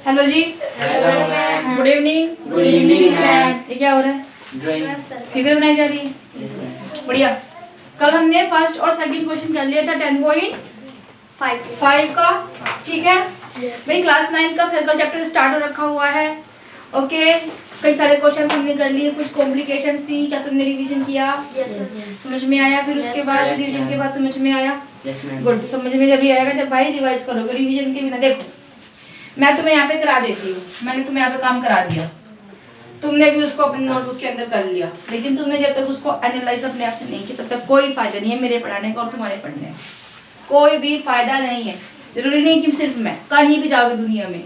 Hello जी। Hello ma'am. Good evening. Good evening ma'am. ये क्या हो रहा है? ड्राइंग फिगर बनाई जा रही है। बढ़िया। कल हमने फर्स्ट और सेकंड क्वेश्चन कर लिया था 10.5 का। ठीक है भाई, क्लास 9 का सर्कल चैप्टर स्टार्ट हो रखा हुआ है। ओके, कई सारे क्वेश्चन हमने कर लिए, कुछ कॉम्प्लिकेशंस थी। क्या तुमने रिवीजन किया? समझ में आया? फिर उसके बाद रिवीजन के बाद समझ में आया? गुड। समझ में जब भी आएगा जब भाई रिवाइज करोगे, रिवीजन के बिना। देखो मैं तुम्हें यहाँ पे करा देती हूँ, मैंने तुम्हें यहाँ पे काम करा दिया, तुमने भी उसको अपनी नोटबुक के अंदर कर लिया, लेकिन तुमने जब तक उसको एनालाइज अपने आप से नहीं किया तब तक कोई फायदा नहीं है मेरे पढ़ाने का और तुम्हारे पढ़ने का। कोई भी फायदा नहीं है। जरूरी नहीं कि सिर्फ मैं, कहीं भी जाओगे दुनिया में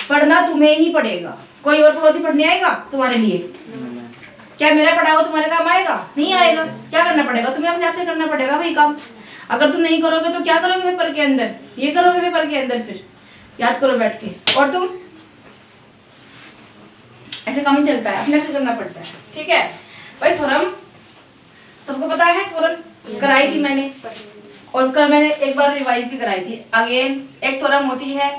पढ़ना तुम्हें ही पड़ेगा। कोई और पड़ोसी पढ़ने आएगा तुम्हारे लिए? क्या मेरा पढ़ा हुआ तुम्हारे काम आएगा? नहीं आएगा। क्या करना पड़ेगा? तुम्हें अपने आप से करना पड़ेगा भाई काम। अगर तुम नहीं करोगे तो क्या करोगे पेपर के अंदर? ये करोगे पेपर के अंदर, फिर याद करो बैठ के। और तुम ऐसे काम चलता है, अपने आप से करना पड़ता है। ठीक है भाई। थ्योरम सबको पता है, थ्योरम कराई थी मैंने, और कल मैंने एक बार रिवाइज भी कराई थी। अगेन एक थ्योरम होती है,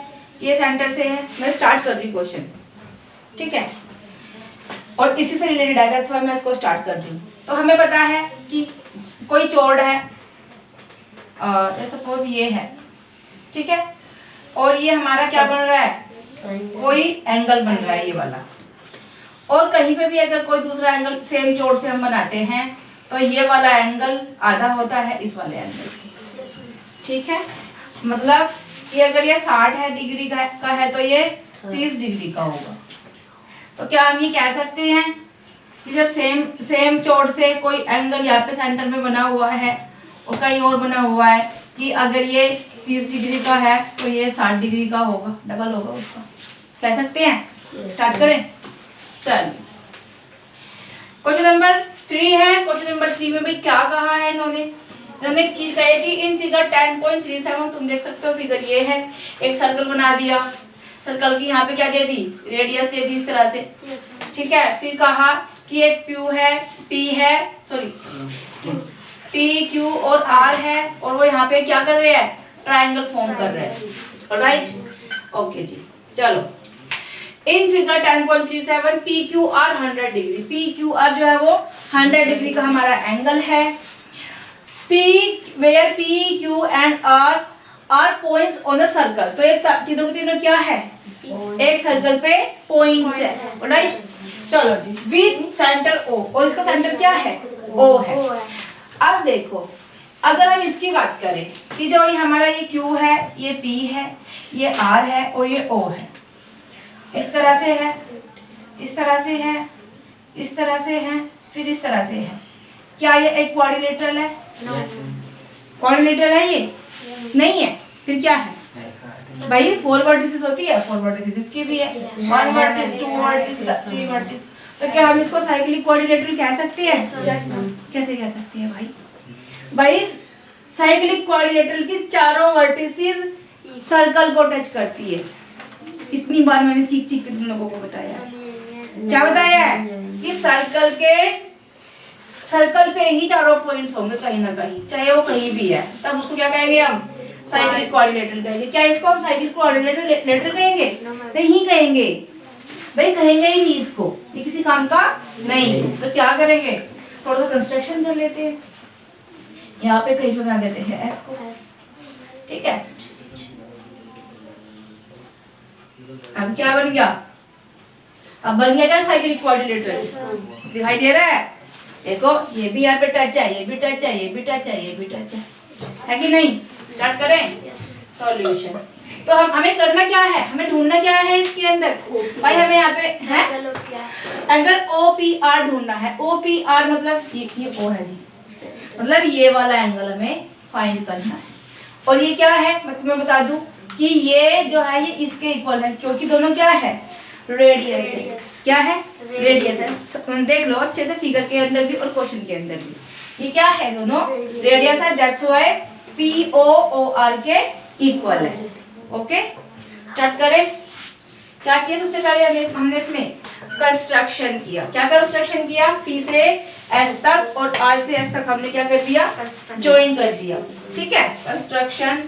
ये सेंटर से है, मैं स्टार्ट कर रही क्वेश्चन। ठीक है, और इसी से रिलेटेड है, दैट्स व्हाई मैं इसको स्टार्ट कर रही हूँ। तो हमें पता है कि कोई चौड़ है, सपोज ये है, ठीक है, और ये हमारा क्या बन रहा है? कोई एंगल बन रहा है ये वाला। और कहीं पे भी अगर कोई दूसरा एंगल सेम चौड़ से हम बनाते हैं तो ये वाला एंगल आधा होता है इस वाले एंगल की। ठीक है, मतलब कि अगर ये 60 डिग्री का है तो ये 30 डिग्री का होगा। तो क्या हम ये कह सकते हैं कि जब सेम चौड़ से कोई एंगल यहाँ पे सेंटर में बना हुआ है और कहीं और बना हुआ है, कि अगर ये 30 डिग्री का है तो ये 60 डिग्री का होगा, डबल होगा उसका। कह सकते हैं? स्टार्ट करें। चलिए, क्वेश्चन नंबर 3 है। क्वेश्चन नंबर 3 में भाई क्या कहा है इन्होंने? इन्होंने एक चीज कही है कि इन फिगर 10.37 तुम देख सकते हो, फिगर ये है, एक सर्कल बना दिया, सर्कल की यहाँ पे क्या दे दी? रेडियस दे दी इस तरह से। ठीक है, फिर कहा कि एक पी है, पी क्यू और आर है, और वो यहाँ पे क्या कर रहे हैं? ट्राइंगल फॉर्म कर रहे हैं। ऑलराइट, ओके जी। चलो, in figure 10.37 P Q R 100 degree. P Q R जो है वो 100 डिग्री का हमारा एंगल है। Where P Q and R are points on a circle. तो ये तीनों के तीनों क्या है? एक सर्कल पे पॉइंट्स है। राइट, चलो जी। विद सेंटर ओ, और इसका सेंटर क्या है? ओ है। अब देखो, अगर हम इसकी बात करें कि जो ये हमारा ये Q है, ये P है, ये R है और ये O है, इस तरह से है, इस तरह से है, इस तरह से है, फिर इस तरह से है। क्या ये एक क्वाड्रिलेटरल है? क्वाड्रिलेटरल है ये? नहीं है। फिर क्या है भाई? 4 वर्टिसेस होती है, 4 वर्टिसेस इसकी भी है, 1 वर्टिस, 2 वर्टिस, 3 वर्टिस। तो क्या हम इसको साइक्लिक क्वाड्रिलेटरल कह सकते हैं? कैसे कह सकते हैं भाई? भाई साइक्लिक क्वाड्रिलेटरल की चारों वर्टिसेस सर्कल को टच करती है। इतनी बार मैंने चीख चीख के तुम लोगों को बताया। क्या बताया है? कि सर्कल पे ही चारों पॉइंट्स होंगे कहीं ना कहीं, चाहे वो कहीं भी है, तब उसको क्या कहेंगे हम? साइक्लिक क्वाड्रिलेटरल कहेंगे। क्या इसको हम साइक्लिक क्वाड्रिलेटरल कहेंगे? नहीं कहेंगे भाई, कहेंगे ही नहीं इसको, ये किसी काम का नहीं। तो क्या करेंगे? थोड़ा सा कंस्ट्रक्शन कर लेते हैं, यहाँ पे कहीं बना देते हैं एस को। ठीक है, अब क्या बन गया? अब बन गया क्या साइक्लिक क्वाड्रिलेटरल? दिखाई दे रहा है? देखो, ये भी यहाँ पे टच है, ये भी टच है, ये भी टच है, ये भी टच है कि नहीं? स्टार्ट करें सॉल्यूशन। तो हमें करना क्या है? हमें ढूंढना क्या है इसके अंदर? भाई हमें यहाँ पे है एंगल OPR ढूंढना है। OPR मतलब ये O है जी, मतलब ये वाला एंगल हमें फाइंड करना है। और ये क्या है मैं तुम्हें बता दूं कि ये जो है ये इसके इक्वल है, क्योंकि दोनों क्या है? रेडियस है। क्या है? रेडियस है। देख लो अच्छे से, फिगर के अंदर भी और क्वेश्चन के अंदर भी। ये क्या है? दोनों रेडियस है, दैट्स व्हाई POR के इक्वल है। ओके, स्टार्ट करें। क्या किया? सबसे पहले हमने इसमें कंस्ट्रक्शन किया। क्या कंस्ट्रक्शन किया? P से S तक और R से S तक हमने क्या कर दिया? ज्वाइन कर दिया। ठीक है, कंस्ट्रक्शन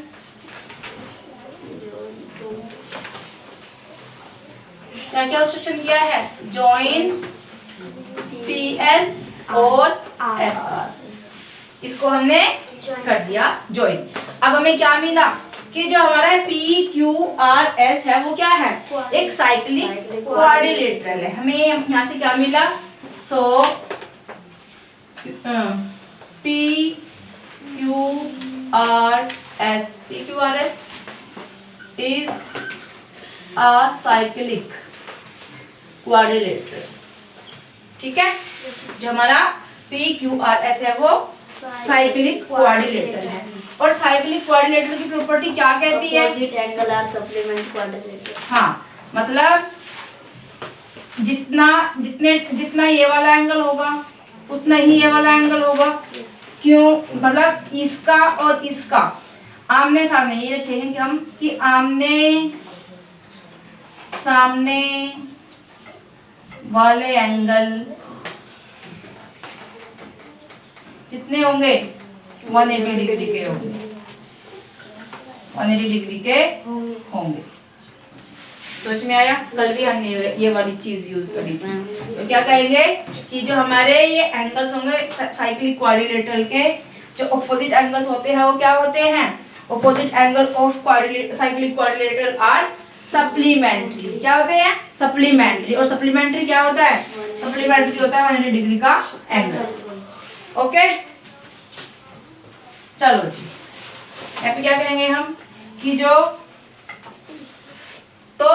क्या क्या इंस्ट्रक्शन दिया है? जॉइन PS और SR, इसको हमने कर दिया ज्वाइन। अब हमें क्या मिला कि जो हमारा PQRS है वो क्या है? एक साइक्लिक क्वाड्रिलेटरल है। हमें यहाँ से क्या मिला? सो PQRS is a cyclic quadrilateral। ठीक है, जो हमारा PQRS है वो साइक्लिक क्वाड्रिलेटरल है। और साइक्लिक क्वाड्रिलेटरल की प्रॉपर्टी क्या कहती है? Opposite angle are supplement quadrilateral. हाँ, मतलब जितना ये वाला एंगल होगा उतना ही ये वाला एंगल होगा। क्यों? मतलब इसका और इसका आमने सामने, ये रखेंगे कि हम कि आमने सामने वाले एंगल कितने होंगे? 180 डिग्री के होंगे, 180 डिग्री के होंगे। समझ में आया? कल भी हमने ये वाली चीज यूज करी थी। तो क्या कहेंगे कि जो हमारे ये एंगल्स होंगे साइक्लिक क्वाड्रिलेटरल के, जो ऑपोजिट एंगल्स होते हैं वो क्या होते हैं? Opposite angle of cyclic quadrilateral are supplementary. क्या होते हैं? सप्लीमेंट्री। और सप्लीमेंट्री क्या होता है? सप्लीमेंट्री होता है 180 डिग्री का एंगल। ओके, चलो जी, यहाँ पे क्या कहेंगे हम कि जो, तो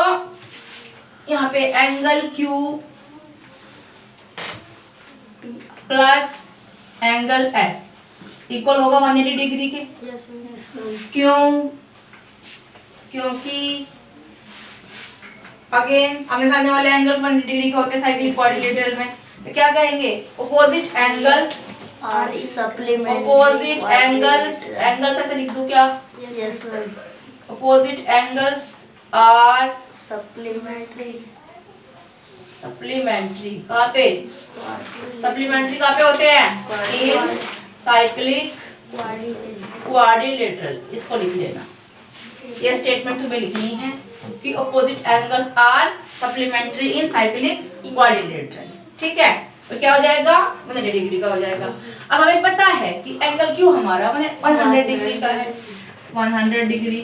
यहाँ पे angle Q plus angle S equal होगा 180 डिग्री के। क्यों? क्योंकि अगेन आमने सामने वाले एंगल्स 180 डिग्री के होते हैं साइक्लिक क्वाड्रिलेटरल में। तो क्या कहेंगे? Opposite angles are supplement. Opposite angles, angles ऐसे लिख दूं क्या? Yes ma'am. Opposite angles are supplementary. Supplementary कहाँ पे? सप्लीमेंट्री कहाँ पे होते हैं? In cyclic quadrilateral. इसको लिख लेना, ये स्टेटमेंट तुम्हें लिखनी है कि opposite angles are supplementary in cyclic quadrilateral. ठीक है, तो क्या हो जाएगा? 180 डिग्री का हो जाएगा। अब हमें पता है कि एंगल क्यों हमारा 100 डिग्री का है। 100 डिग्री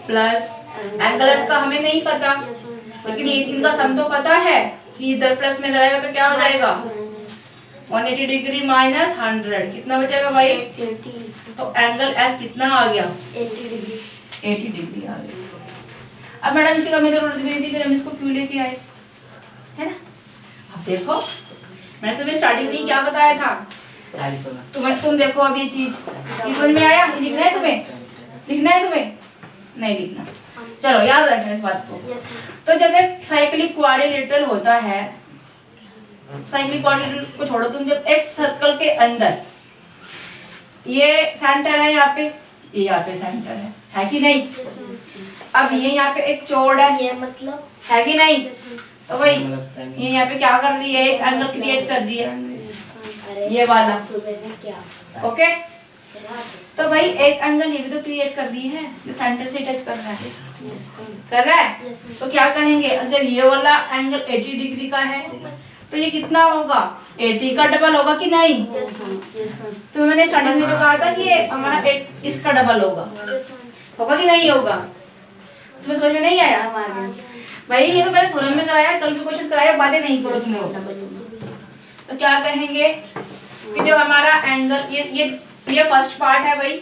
प्लस एंगल एस का हमें नहीं पता, लेकिन ये इनका सम तो पता है कि इधर प्लस में इधर आएगा तो क्या हो जाएगा? 180 डिग्री माइनस 100 कितना बचेगा भाई? 80। तो एंगल एस कितना आ गया? 80 डिग्री। 80 डिग्री आ गया। अब मैडम इसकी हमें जरूरत भी नहीं थी, फिर हम इसको क्यों लेके आए, है ना? अब देखो, मैंने तुम्हें स्टार्टिंग में क्या बताया था? तुम देखो अब ये चीज समझ में आया? लिखना है तुम्हें? लिखना है तुम्हें? नहीं लिखना, चलो याद रखना इस बात को। तो जब एक साइक्लिक क्वाड्रिलेटरल होता है, साइक्लिक क्वाड्रिलेटरल को छोड़ो तुम, जब एक सर्कल के अंदर ये सेंटर है, यहाँ पे ये यहाँ पे सेंटर है कि नहीं? अब ये यहाँ पे एक चौड़ है, ये मतलब है कि नहीं? तो भाई ये यहाँ पे क्या कर रही है? एक एंगल क्रिएट कर रही है, ये वाला। ओके, तो भाई एक एंगल ये भी तो क्रिएट कर रही है जो सेंटर से टच कर रहा है, कर रहा है। तो क्या कहेंगे? अगर ये वाला एंगल 80 डिग्री का है तो ये कितना होगा? 80 का डबल होगा कि नहीं? तो मैंने स्टार्टिंग में जो कहा था कि ये हमारा इसका डबल होगा, होगा कि नहीं होगा? तुम्हें समझ में नहीं आया? भाई ये तो मैंने थोड़ा में कराया, कल भी कोशिश कराया, बातें नहीं करो तुम लोग। तो क्या कहेंगे कि जो हमारा एंगल ये फर्स्ट पार्ट है भाई,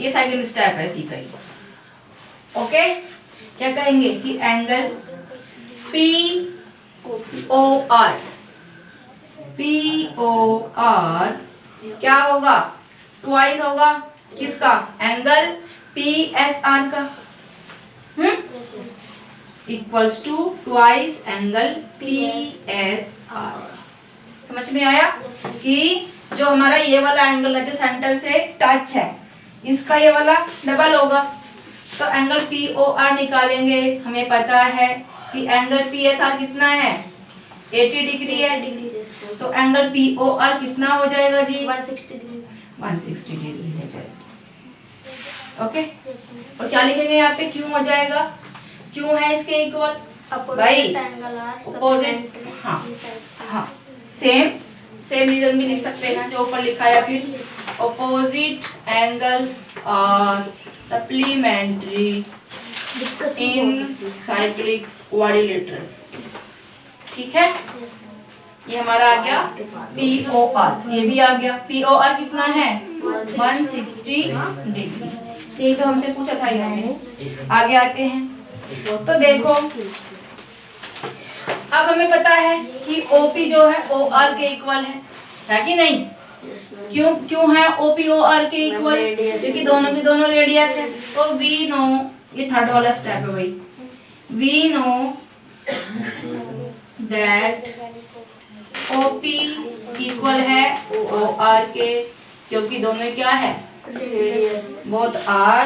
ये सेकंड स्टेप है सीखा ही। ओके, क्या कहेंगे कि एंगल POR क्या होगा? ट्वाइस होगा किसका? एंगल PSR का, equals to twice angle PSR। समझ में आया कि जो हमारा ये वाला एंगल है जो सेंटर से टच है, इसका ये वाला डबल होगा। तो एंगल POR निकालेंगे, हमें पता है कि एंगल PSR कितना है? 80 डिग्री है। तो एंगल POR कितना हो जाएगा जी? 160 डिग्री। 160 डिग्री हो जाएगा। ओके, और क्या लिखेंगे यहाँ पे? क्यों हो जाएगा? क्यों है इसके इक्वल? भाई, ट्रायंगल आर opposite, हाँ सेम रीजन भी लिख सकते हैं जो ऊपर लिखा है, या फिर opposite angles are supplementary in cyclic quadrilateral. ठीक है, ये हमारा आ गया POR, ये भी आ गया। POR कितना है 160 डिग्री। यही तो हमसे पूछा था इन्होंने। आगे आते हैं तो देखो, अब हमें पता है कि OP जो है OR के इक्वल है कि नहीं? क्यों है OP OR के इक्वल? क्योंकि दोनों की दोनों रेडियस है। तो वी नो, ये थर्ड वाला स्टेप है भाई, we know that OP equal है OR के, क्योंकि दोनों क्या है, बोथ आर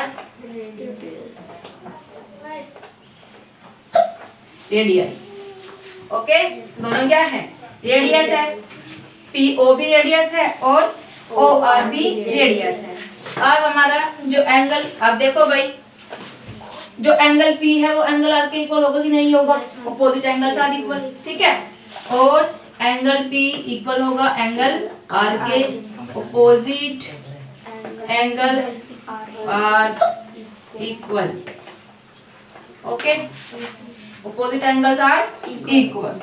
रेडियस। ओके, दोनों क्या है, रेडियस है। PO भी रेडियस है और OR भी रेडियस है। अब हमारा जो एंगल, अब देखो भाई, जो एंगल P है वो एंगल R के इक्वल होगा कि नहीं होगा? Opposite angles are equal. ठीक है, और एंगल P इक्वल होगा एंगल R के, opposite angles are equal. Okay, opposite angles are equal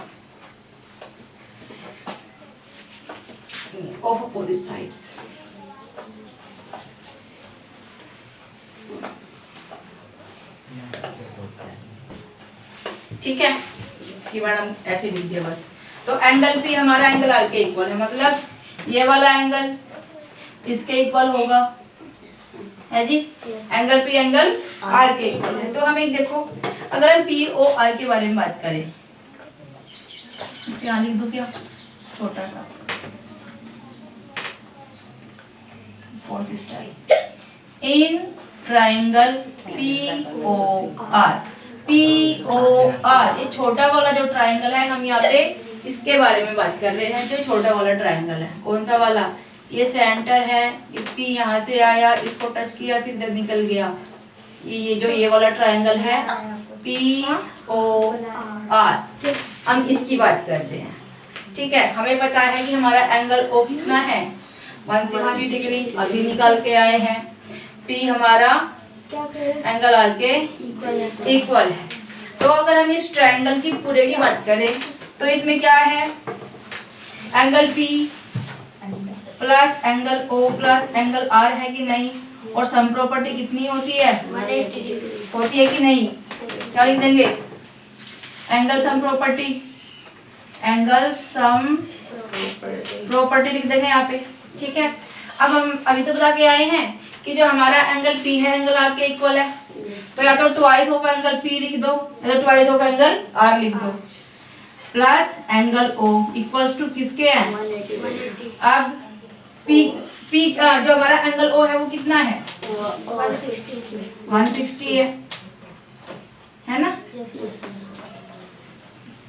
of opposite sides। ठीक है, इसकी मैडम ऐसे लिख दिया बस। तो एंगल P हमारा एंगल R के इक्वल है, मतलब ये वाला एंगल इसके इक्वल होगा, है जी। एंगल P एंगल R के इक्वल है। तो हमें देखो, अगर हम POR के बारे में बात करें, इसके यहाँ लिख दो क्या, छोटा सा fourth style, in triangle POR, ये छोटा वाला जो ट्राइंगल है, हम यहाँ पे इसके बारे में बात कर रहे हैं। जो छोटा वाला ट्राइंगल है, कौन सा वाला, ये सेंटर है, ये P यहाँ से आया, इसको टच किया, फिर इधर निकल गया। ये जो ये वाला ट्रायंगल है POR, हम इसकी बात कर रहे हैं। ठीक है, हमें पता है कि हमारा एंगल O कितना है 160 डिग्री, अभी निकाल के आए हैं। P हमारा एंगल R के इक्वल है। तो अगर हम इस ट्रायंगल की पूरे की बात करें तो इसमें क्या है, angle P plus angle O plus angle R है कि नहीं, और सम प्रॉपर्टी कितनी होती है, 180 डिग्री होती है कि नहीं? क्या लिख देंगे, angle sum property, angle sum property लिख देंगे यहाँ पे। ठीक है, अब हम अभी तो बता के आए हैं कि जो हमारा एंगल P है एंगल R के इक्वल है, तो या तो ट्वाइस ऑफ एंगल P लिख दो या तो ट्वाइस ऑफ एंगल R लिख दो, plus angle O equals to किसके हैं, 180। अब P जो हमारा एंगल O है वो कितना है, 160 है ना?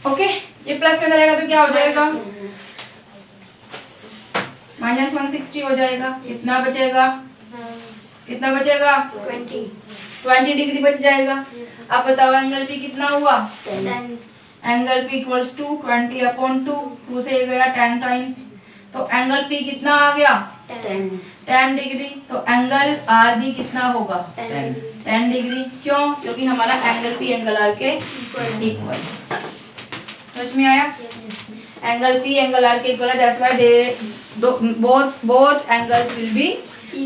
ओके, ये प्लस में रहेगा तो क्या हो जाएगा, माइनस 160 हो जाएगा। कितना बचेगा, कितना बचेगा, 20 डिग्री बच जाएगा। अब बताओ एंगल P कितना हुआ, एंगल P इक्वल्स टू 20/2, 2 से गया 10 टाइम्स, तो एंगल P कितना आ गया 10 डिग्री। तो एंगल R भी कितना होगा 10 डिग्री। क्यों? क्योंकि हमारा एंगल P एंगल R के इक्वल। समझ में आया? एंगल P एंगल R के इक्वल है, that's why they both angles will be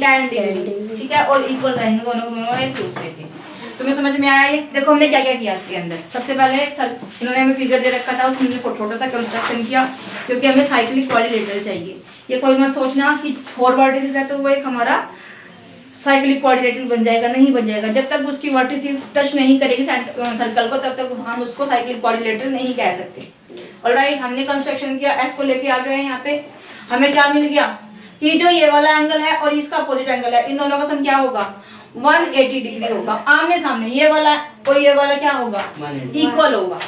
10 degree. ठीक है, और इक्वल रहेंगे दोनों एक दूसरे के। तुम्हें समझ में आया? ये देखो हमने क्या क्या किया इसके अंदर। सबसे पहले इन्होंने हमें फिगर दे रखा था, उसमें छोटा सा कंस्ट्रक्शन किया, क्योंकि हमें साइक्लिक क्वाड्रिलेटरल चाहिए। ये कोई मत सोचना कि 4 वर्टिसेस है तो वो एक हमारा साइक्लिक क्वाड्रिलेटरल बन जाएगा, नहीं बन जाएगा। जब तक उसकी वर्टिसेस टच नहीं करेगी सर्कल को, तब तक हम उसको साइक्लिक क्वाड्रिलेटरल नहीं कह सकते। ऑलराइट, हमने कंस्ट्रक्शन किया, एस को लेके आ गए। यहाँ पे हमें क्या मिल गया कि जो ये वाला एंगल है और इसका अपोजिट एंगल है, इन दोनों का सम क्या होगा 180 डिग्री होगा, आमने सामने। ये वाला और ये वाला क्या होगा, इक्वल होगा,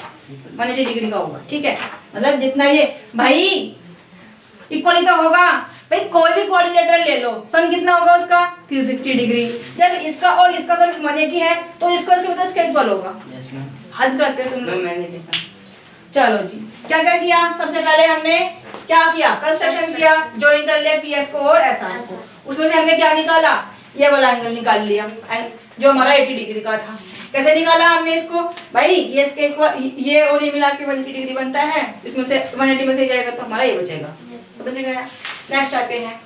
180 डिग्री का होगा। ठीक है, मतलब जितना ये भाई इक्वल ही तो होगा, भाई कोई भी कोऑर्डिनेटर ले लो, सम कितना होगा उसका 360 डिग्री। जब इसका और इसका सम 180 है तो इसको इसके मतलब इसका इक्वल होगा। Yes ma'am. हद करते हो तुम लोग। मैंने देखा। चलो जी, क्या क्या किया? सबसे पहले हमने क्या किया? कंस्ट्रक्शन किया, ज्वाइन कर लिया पीएस को और एसआर को। उसमें से हमने क्या निकाला? ये वाला एंगल निकाल लिया जो हमारा 80 डिग्री का था। कैसे निकाला हमने इसको? भाई ये इसके ये और ये मिला के 180 डिग्री बनता है, इसमें से 180 में से जाएगा तो हमारा ये बचेगा। समझ गया? नेक्स्ट आते हैं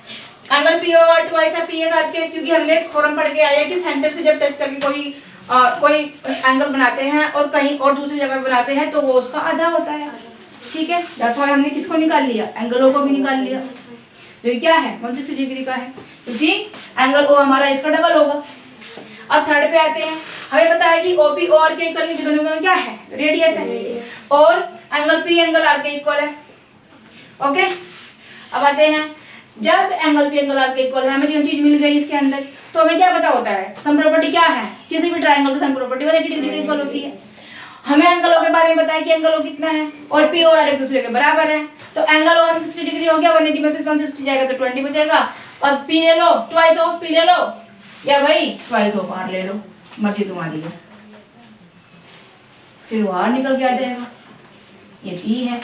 एंगल पीओआर ट्वाइस है पीएसआर के, क्योंकि हमने फॉर्म पढ़ के आया कि सेंटर से जब टच करके कोई एंगल बनाते हैं और कहीं और दूसरी जगह बनाते हैं तो वो उसका आधा होता है। ठीक है, दैट्स व्हाई हमने किसको निकाल लिया? एंगलों को भी निकाल लिया। जो क्या है 160 डिग्री का है, क्योंकि एंगल ओ हमारा इसका डबल होगा। अब थर्ड पे आते हैं, हमें पता है कि ओपी और के इक्वल दोनों क्या है? रेडियस है, और एंगल पी एंगल आर के इक्वल है। ओके, अब आते हैं जब एंगल पी एंगल आर के इक्वल है, हमें जो चीज मिल गई इसके अंदर, तो हमें क्या पता होता है? सम प्रॉपर्टी क्या है? किसी भी ट्रायंगल की सम प्रॉपर्टी 180 डिग्री के इक्वल होती है। हमें एंगलों के बारे में पता है कि एंगल ओ कितना है और पी और आर एक दूसरे के बराबर है, तो एंगल 160 डिग्री हो गया, 180 में से 160 जाएगा तो 20 बचेगा। और पी ले लो, ट्वाइस ऑफ पी ले लो, या भाई ट्वाइस ऑफ आर ले लो, मर्जी तुम्हारी है। फिर वो आर निकल के आ जाएगा, ये पी है।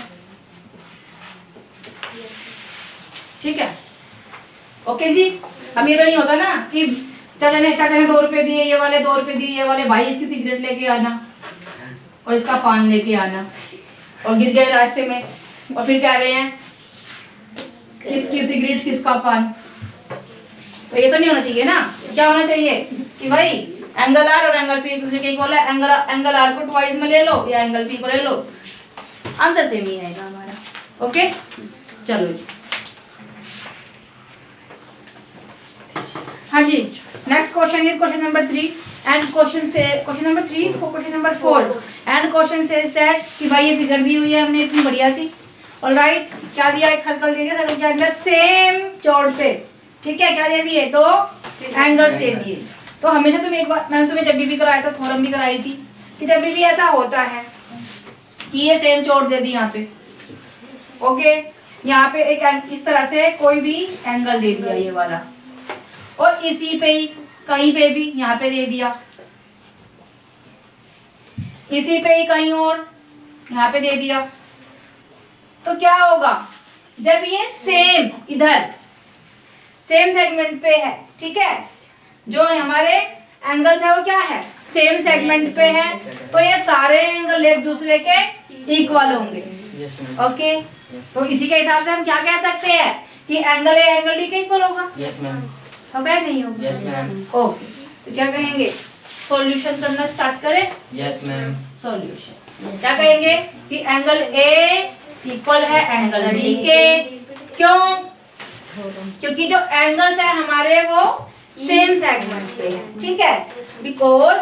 ठीक है, ओके जी। अब ये तो नहीं होता ना कि चाचा ने 2 रुपए दिए, ये वाले 2 रुपए दिए, ये वाले भाई इसकी सिगरेट लेके आना और इसका पान लेके आना, और गिर गए रास्ते में और फिर कह रहे हैं किसकी सिगरेट किसका पान। तो ये तो नहीं होना चाहिए ना। क्या होना चाहिए कि भाई एंगल आर और एंगल पी एक दूसरे के इक्वल है, एंगल आर को ट्वाइस में ले लो या एंगल पी को ले लो, आंसर सेम ही आएगा हमारा। ओके, चलो जी। हाँ जी, next question is question number 3 and question number 3 for question number 4 and question says that कि भाई ये फिगर दी हुई है हमने इतनी बढ़िया सी। ऑलराइट, क्या दिया? एक सर्कल दे दिया, सर्कल के अंदर सेम चौड़ पे, ठीक है, क्या दे दिए? 2 एंगल्स दे दिए। तो हमेशा तुम एक बात मैंने तुम्हें जब भी कराया था, थ्योरम भी कराई थी कि जब भी ऐसा होता है कि ये सेम चौड़ दे दी यहाँ पे, ओके, यहाँ पे एक इस तरह से कोई भी एंगल दे दिया ये वाला, और इसी पे ही कहीं पे भी यहाँ पे दे दिया, इसी पे ही कहीं और यहाँ पे दे दिया, तो क्या होगा? जब ये सेम इधर सेम सेगमेंट पे है, ठीक है, जो हमारे एंगल्स है वो क्या है? सेम सेगमेंट पे है, तो ये सारे एंगल एक दूसरे के इक्वल होंगे। ओके, तो इसी के हिसाब से हम क्या कह सकते हैं कि एंगल ए एंगल डी के इक्वल होगा। Yes ma'am. होगा नहीं होगा? Yes ma'am. ओके, तो क्या कहेंगे? सॉल्यूशन करना स्टार्ट करें। Yes ma'am. सॉल्यूशन क्या कहेंगे कि एंगल ए इक्वल है एंगल डी के। क्यों? क्योंकि जो एंगल्स है हमारे वो सेम सेगमेंट पे है, ठीक है, because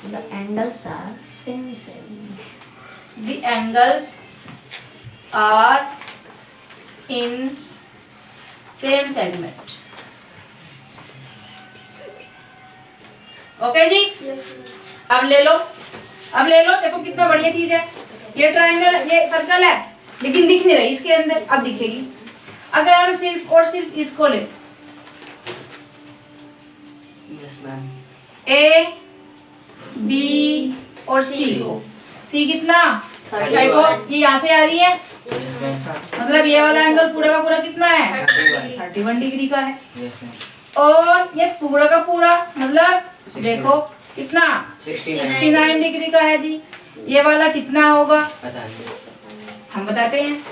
the angles are same segment, the angles are in same segment. Okay जी, अब ले लो, देखो कितना बढ़िया चीज है। ये ट्रायंगल, ये सर्कल है लेकिन दिख नहीं रही इसके अंदर, अब दिखेगी। अगर हम सिर्फ और सिर्फ इसको ले, यस मैम। ए बी और सी को, सी कितना? 31। ये यहाँ से आ रही है, यस मैम। मतलब ये वाला एंगल पूरा का पूरा कितना है? 31 डिग्री का है। Yes ma'am. और ये पूरा का पूरा मतलब देखो कितना? 69 डिग्री का है जी। ये वाला कितना होगा? पता नहीं, हम बताते हैं।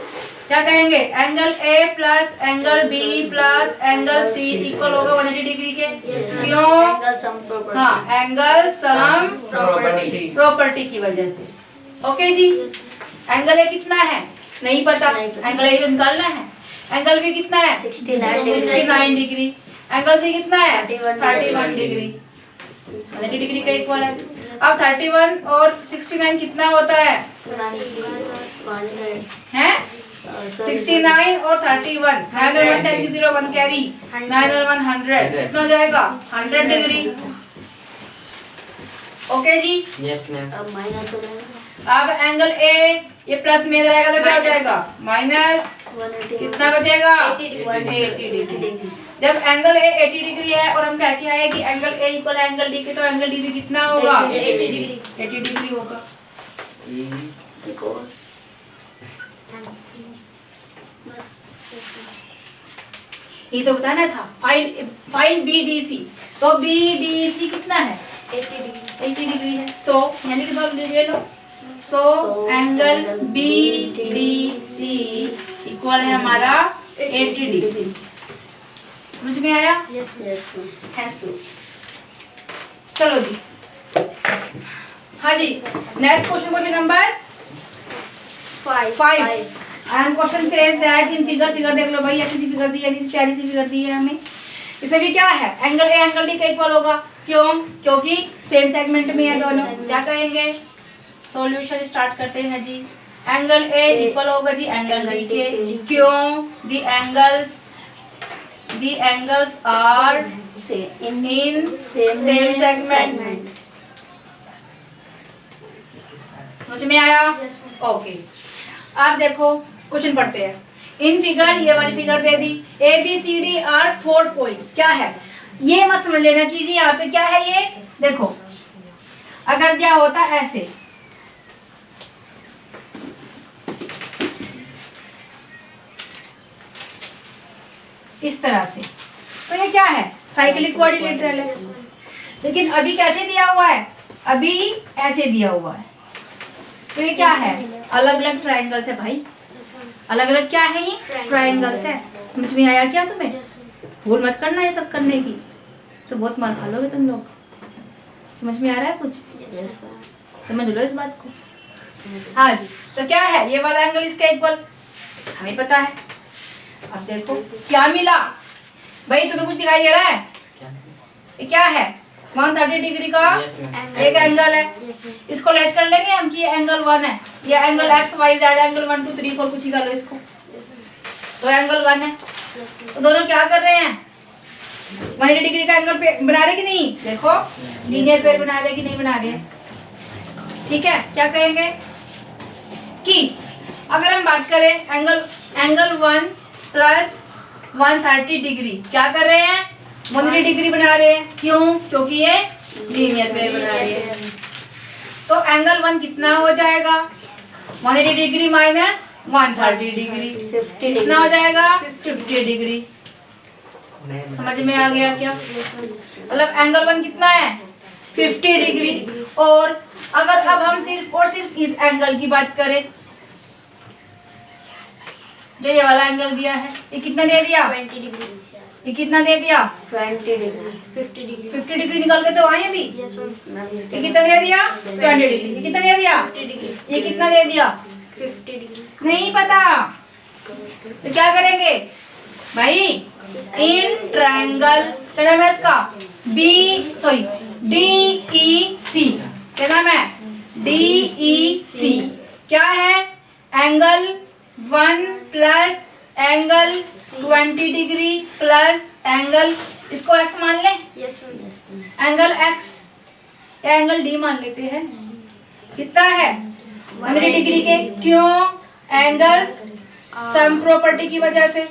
क्या कहेंगे? Angle A plus angle B plus angle C equal होगा 180 डिग्री के। क्यों? हाँ, एंगल सम प्रॉपर्टी की वजह से। ओके जी, एंगल ए कितना है? नहीं पता, एंगल ए निकालना है। एंगल बी कितना है? 69 डिग्री। एंगल सी कितना है? 31 डिग्री, 180 डिग्री का इक्वल है। अब 31 और 69 कितना होता है? हैं? 69 और 31, 9 और 1 10 0 1 कैरी, 9 और 1 100, कितना हो जाएगा? 100 डिग्री। ओके जी। Yes ma'am. अब एंगल ए ये प्लस में रहेगा तो क्या हो जाएगा? माइनस कितना बचेगा? 80 डिग्री। जब एंगल ए 80 डिग्री है और हम कह के आए कि angle A equal angle D के, तो एंगल डी भी कितना होगा? 80 डिग्री। 80 डिग्री होगा। ये तो बताना था। फाइंड BDC, तो BDC कितना है? 80 डिग्री है। सो यानी कि तो ले लो, सो एंगल BDC इक्वल है हमारा 80 डिग्री। समझ में आया? Hence proof। चलो जी, हाँ जी, next question number 5 and question says that in figure देख लो भाई, ऐसी सी फिगर दी है, प्यारी सी फिगर दी है हमें। इसे भी क्या है? एंगल ए एंगल डी का इक्वल होगा। क्यों? क्योंकि सेम सेगमेंट में है दोनों। क्या कहेंगे? सॉल्यूशन स्टार्ट करते हैं जी। एंगल ए इक्वल होगा जी एंगल डी के। क्यों? The angles are in same segment. समझ में आया? ओके, आप देखो क्वेश्चन पढ़ते हैं। इन फिगर, ये वाली फिगर दे दी, ABCD आर 4 पॉइंट्स। क्या है ये मत समझ लेना कीजिए यहाँ पे क्या है ये। देखो अगर क्या होता ऐसे, इस तरह से, तो ये क्या है? साइक्लिक क्वाड्रिलेटरल है। लेकिन अभी कैसे दिया हुआ है? अभी ऐसे दिया हुआ है। तो ये क्या है? अलग अलग ट्रायंगल्स है भाई। अलग अलग क्या है ये? ट्रायंगल्स है। समझ में आया क्या तुम्हें? भूल मत करना ये सब करने की, तो बहुत मार खा लोगे तुम लोग। समझ में आ रहा है कुछ? समझ लो इस बात को। हाँ जी, तो क्या है? ये वाला एंगल इसका इक्वल हमें पता है। अब देखो क्या मिला भाई, तुम्हें कुछ दिखाई दे रहा है? ये क्या है? 130 डिग्री का एक एंगल है। इसको लेट कर लेंगे हम कि ये एंगल 1 है, ये angle X Y Z, angle 1 2 3 4 कुछ ही कर लो इसको, तो एंगल 1 है। तो दोनों क्या कर रहे हैं? 180 डिग्री का एंगल पे बना रहे कि नहीं? देखो लीनियर पेयर बना रहे कि नहीं बना रहे? ठीक है, क्या कहेंगे कि अगर हम बात करें एंगल 1 प्लस 130 डिग्री, क्या कर रहे हैं? 180 डिग्री बना रहे हैं। क्यों? क्योंकि ये लीनियर पेयर बना रहे हैं। तो एंगल 1 कितना हो जाएगा? 180 डिग्री माइनस 130 डिग्री, कितना हो जाएगा? 50 डिग्री। समझ में आ गया क्या? मतलब एंगल 1 कितना है? 50 डिग्री। और अगर अब हम सिर्फ और सिर्फ इस एंगल की बात करें, जो ये वाला एंगल दिया है, ये कितना दे दिया? 20 डिग्री। ये कितना दे दिया? 20 डिग्री। 50 डिग्री निकल के तो आए अभी। ये कितना दे दिया? 20 डिग्री। ये कितना दे दिया? 50 डिग्री। ये कितना दे दिया? 50 डिग्री। नहीं पता, तो क्या करेंगे भाई? इन ट्रायंगल, क्या नाम है इसका? DEC, क्या नाम है? DEC क्या है? Angle 1 plus angle 20 degree plus angle, इसको x मान लें, एंगल x या एंगल d मान लेते हैं। कितना है? 180 डिग्री के। क्यों? एंगल्स सम प्रॉपर्टी की वजह से।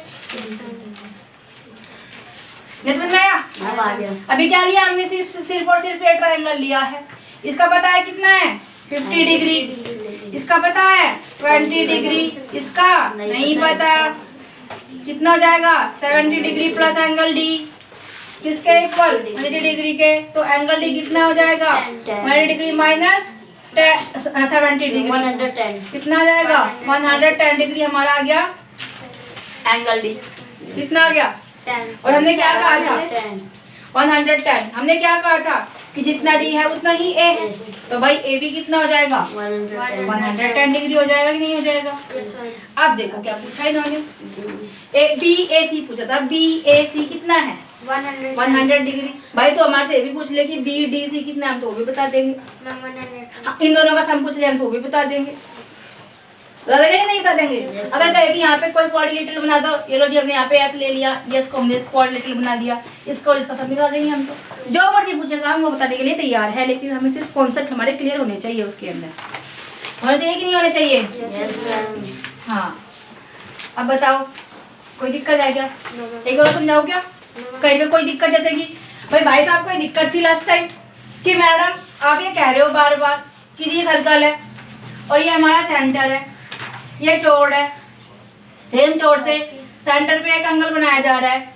समझ में आया? अब आ गया। अभी क्या लिया हमने? सिर्फ और सिर्फ ये ट्रायंगल लिया है। इसका पता है कितना है? 50 डिग्री। इसका पता है 20 डिग्री। इसका नहीं पता। कितना हो जाएगा? 70 डिग्री प्लस एंगल डी, किसके इक्वल? 180 डिग्री के। तो एंगल डी कितना हो जाएगा? 180 डिग्री माइनस 70 डिग्री, 110। कितना आ जाएगा? 110 डिग्री हमारा आ गया एंगल डी। कितना आ गया? 10। और हमने क्या कहा था? 10। 110। हमने क्या कहा था कि जितना डी है उतना ही ए। तो भाई ए भी कितना हो जाएगा? 110 डिग्री हो जाएगा कि नहीं हो जाएगा? अब देखो क्या पूछा इन्होंने, BAC पूछा था। BAC कितना है? 100 डिग्री। भाई तो हमारे से ये भी पूछ ले कि BDC कितना है, हम तो वो भी बता देंगे। हाँ, इन दोनों का सम पूछ ले हम तो वो भी बता देंगे। बता देंगे कि नहीं बता देंगे? अगर कहे कि यहाँ पे कोई क्वाड्रिलेटरल बना दो, ये लो जी हमने यहाँ पे ऐसे ले लिया, ये इसको हमने क्वाड्रिलेटरल बना दिया, इसको और इसका सम भी बता देंगे हम तो। जो मर्जी पूछेगा हम वो बताने के लिए तैयार है, लेकिन हमें सिर्फ कॉन्सेप्ट हमारे क्लियर होने चाहिए, उसके अंदर होने चाहिए कि नहीं होने चाहिए? हाँ। अब बताओ कोई दिक्कत है क्या? एक और समझाओ क्या? कहीं पे कोई दिक्कत, जैसे कि भाई साहब कोई दिक्कत थी लास्ट टाइम कि मैडम आप ये कह रहे हो बार बार कि ये सर्कल है और ये हमारा सेंटर है, ये चौड़ है, सेम चौड़ से सेंटर पे एक एंगल बनाया जा रहा है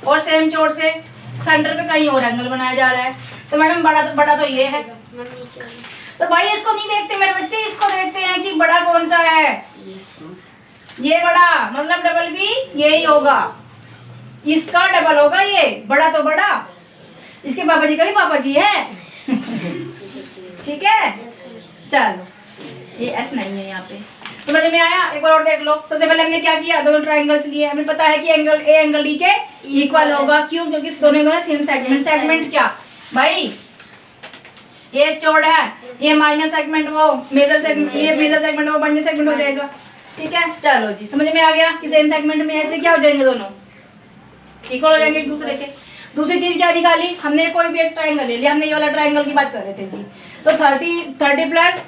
और सेम चौड़ से सेंटर पे कहीं और एंगल बनाया जा रहा है, तो मैडम बड़ा तो ये है। तो भाई इसको नहीं देखते मेरे बच्चे, इसको देखते हैं कि बड़ा कौन सा है। ये बड़ा मतलब डबल बी यही होगा, इसका डबल होगा ये, बड़ा तो बड़ा, इसके पापा जी का भी पापा जी है। ठीक है, चलो ये एस नहीं है यहाँ पे, समझ में आया? एक बार और देख लो। सबसे पहले हमने क्या किया, दोनों ट्रायंगल्स लिए, हमें पता है कि एंगल ए एंगल डी के इक्वल होगा। क्यों? क्योंकि दोनों सेम सेगमेंट। सेगमेंट क्या भाई, ये चौड़ है, ये माइनर सेगमेंट वो मेजर सेगमेंट, ये मेजर सेगमेंट वो माइनर सेगमेंट हो जाएगा। ठीक है, चलो जी समझ में आ गया कि सेम सेगमेंट में ऐसे क्या हो जाएंगे, दोनों इक्वल हो जाएंगे एक दूसरे के। दूसरी चीज क्या निकाली हमने, कोई भी एक ट्रायंगल ले लिया, हमने ये वाला ट्रायंगल की बात कर रहे थे जी। तो 30 प्लस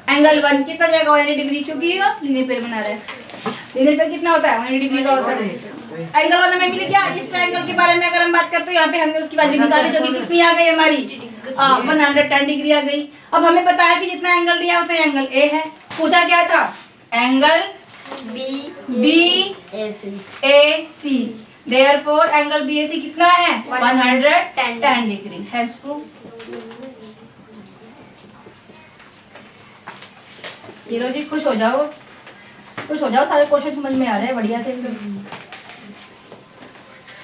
एंगल 1 कितना जाएगा 180 डिग्री, क्योंकि ये लीनियर पेयर बना रहा है। लीनियर पेयर कितना होता है 180 डिग्री का होता है। एंगल 1 में मिल गया। इस ट्रायंगल के बारे में अगर हम बात करते हैं, यहाँ पे हमने उसकी वैल्यू निकाली जो कि कितनी आ गई हमारी 110 डिग्री आ गई। अब हमें पता है कि जितना एंगल दिया होता है एंगल ए है। पूछा क्या था, एंगल बी ए सी, देयरफॉर एंगल बी ए सी कितना है 110 डिग्री। Hence proof. ये लो जी, खुश हो जाओ, खुश हो जाओ, सारे क्वेश्चन समझ में आ रहे हैं बढ़िया से।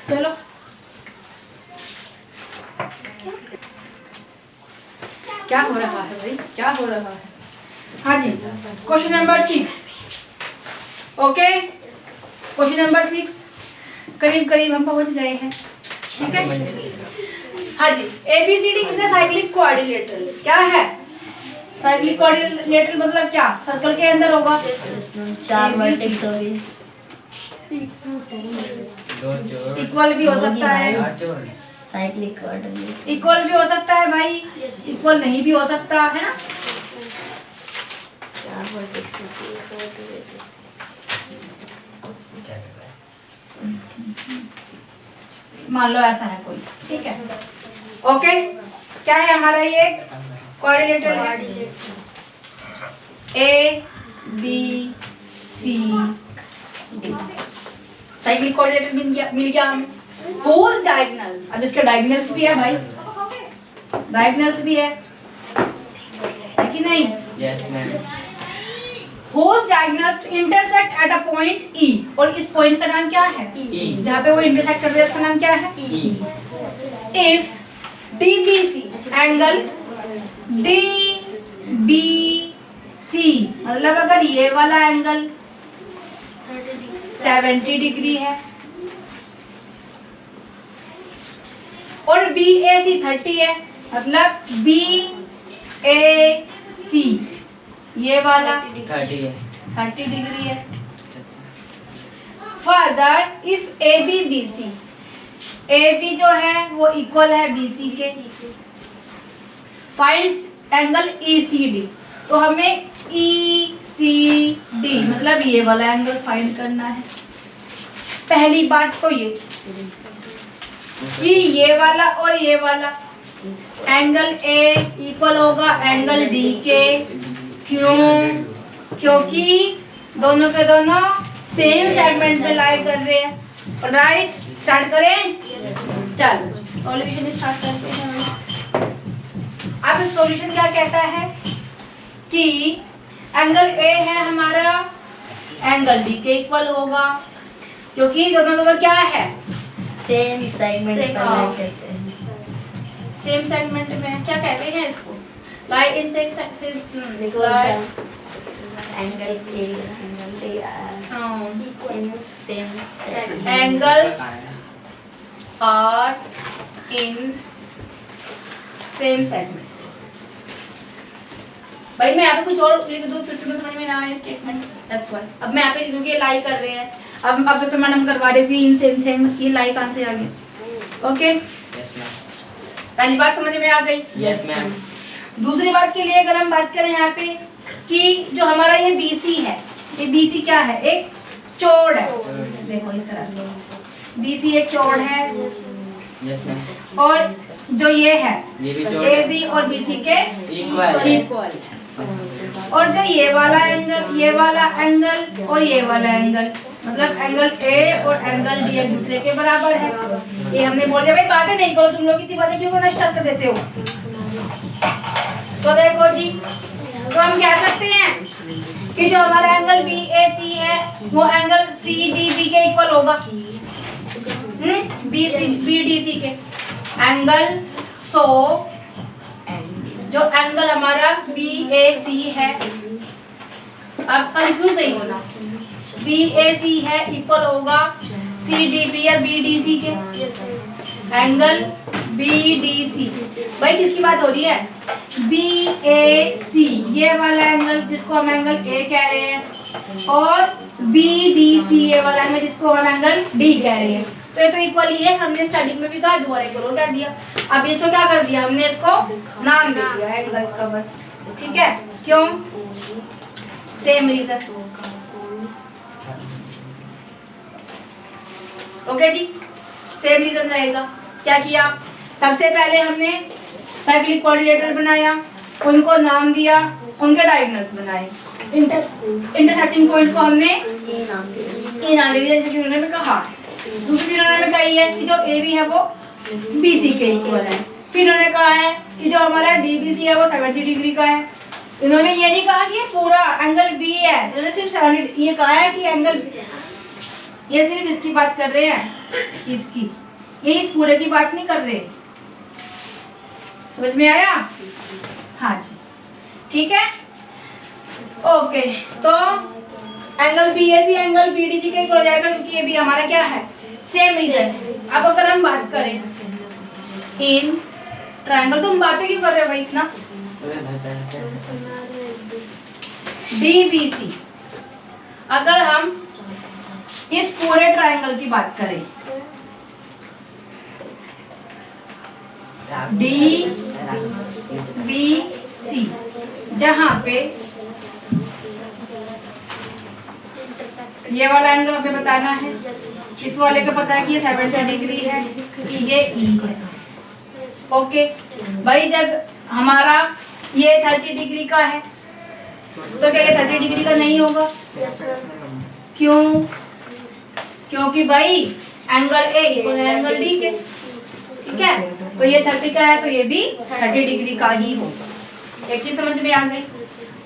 चलो क्या हो रहा है भाई, क्या हो रहा है? हाँ जी, question number 6। Okay, question number 6 करीब करीब हम पहुंच गए हैं। ठीक है, हाँ जी। ABCD is a cyclic coordinator. क्या है साइक्लिक कोऑर्डिनेटर? मतलब क्या, सर्कल के अंदर होगा 4 वर्टेक्स होंगे, इक्वल भी हो सकता है, साइक्लिक कोऑर्डिनेटर इक्वल भी हो सकता है भाई, इक्वल नहीं भी हो सकता है ना। 4 वर्टेक्स होंगे। मान लो ऐसा है कोई, ठीक है। ओके, क्या है हमारा ये कोऑर्डिनेटर है A B C D। Cyclic coordinator मिल गया हमें। हुज डायगोनल्स, अब इसके डायगोनल्स भी है भाई, डायगोनल्स भी है कि नहीं? Yes ma'am. Whose diagonals intersect at a point E, और इस पॉइंट का नाम क्या है? E। जहाँ पे वो इंटरसेक्ट कर रहे हैं उसका नाम क्या है? E। If DBC angle DBC, मतलब अगर ये वाला एंगल 70 डिग्री है और BAC 30 है, मतलब BAC ये वाला 30 डिग्री है। फर्दर इफ ABBC, AB जो है वो इक्वल है BC के, फाइंड्स एंगल ECD, तो हमें ECD मतलब ये वाला एंगल फाइंड करना है। पहली बात तो ये कि ये वाला और ये वाला एंगल A इक्वल होगा एंगल D के। क्यों? क्योंकि दोनों के दोनों सेम सेगमेंट में लाई कर रहे हैं। राइट, स्टार्ट करें। चलो सॉल्यूशन स्टार्ट करते हैं। अब सॉल्यूशन क्या कहता है कि एंगल A है हमारा, एंगल D के इक्वल होगा, क्योंकि दोनों क्या है सेम सेगमेंट पर लाई करते हैं। सेम सेगमेंट में क्या कहते हैं इसको, lie in angle in same angles are in same segment. भाई मैं यहाँ पे कुछ और लिख दूँ फिर तुम्हें समझ में ना आए स्टेटमेंट, दैट्स व्हाई। अब मैं यहाँ पे लिखूंगी लाई कर रहे हैं। अब तो मैडम करवा रही थी इन सेम सेम, ये लाई कहाँ से आ गई? ओके, पहली बात समझ में आ गई। Yes ma'am. दूसरी बात के लिए अगर हम बात करें यहाँ पे कि जो हमारा ये BC है, ये BC क्या है, एक चौड़ है। देखो इस तरह से BC एक चौड़ है यस मैम। और जो ये है ये भी चौड़ AB और BC के इक्वल इक्वल है। और जो ये वाला एंगल और ये वाला एंगल मतलब एंगल A और एंगल D एक दूसरे के बराबर है। ये हमने बोल दिया भाई बातें नहीं करो, तुम लोग इतनी बातें क्यों करना स्टार्ट कर देते हो। तो देखो जी, तो हम कह सकते हैं कि जो हमारा एंगल BAC है वो एंगल CDB के इक्वल होगा, BDC के एंगल। सो जो एंगल हमारा BAC है, अब कंफ्यूज नहीं होना, BAC है इक्वल होगा CDB या BDC के एंगल BDC। भाई किसकी बात हो रही है, BAC ये वाला एंगल जिसको हम एंगल A कह रहे हैं और BDC ये वाला एंगल जिसको हम एंगल D कह रहे हैं। तो ये तो इक्वल ही है, हमने स्टार्टिंग में भी कहा, दोबारा इक्वल कर दिया। अब इसको क्या कर दिया हमने, इसको नाम दे दिया एंगल्स का बस, ठीक है। क्यों, सेम रीजन। ओके जी, सेम रीजन रहेगा। क्या किया, सबसे पहले हमने साइक्लिक कोऑर्डिनेटर बनाया, उनको नाम दिया, उनके डायगोनल्स बनाए, इंटरसेक्टिंग पॉइंट को हमने ये नाम दिया। ये नाम दे दिया, जैसे कि उन्होंने कहा। दूसरी उन्होंने कही है कि जो AB है वो BC के इक्वल है। फिर इन्होंने कहा है कि जो हमारा DBC है वो 70 डिग्री का है। इन्होंने ये नहीं कहा कि ये पूरा एंगल B है, इन्होंने सिर्फ 70 ये कहा है कि एंगल, ये सिर्फ इसकी बात कर रहे हैं, इसकी, ये इस पूरे की बात नहीं कर रहे। समझ में आया, हाँ जी, ठीक है। ओके, तो एंगल BAC एंगल BDC के इक्वल हो जाएगा क्योंकि ये भी हमारा क्या है, सेम रीजन है। अब अगर हम बात करें इन ट्रायंगल, तुम बातें क्यों कर रहे हो भाई इतना, DBC, अगर हम इस पूरे ट्रायंगल की बात करें, DBC, जहाँ पे ये वाला एंगल हमें बताना है, इस वाले का पता है कि ये 70 डिग्री है, कि ये E है। ओके भाई, जब हमारा ये 30 डिग्री का है तो क्या ये 30 डिग्री का नहीं होगा, क्यों, क्योंकि भाई एंगल A इक्वल है एंगल D के, ठीक है। तो ये 30 का है तो ये भी 30 डिग्री का ही होगा। एक चीज समझ में आ गई।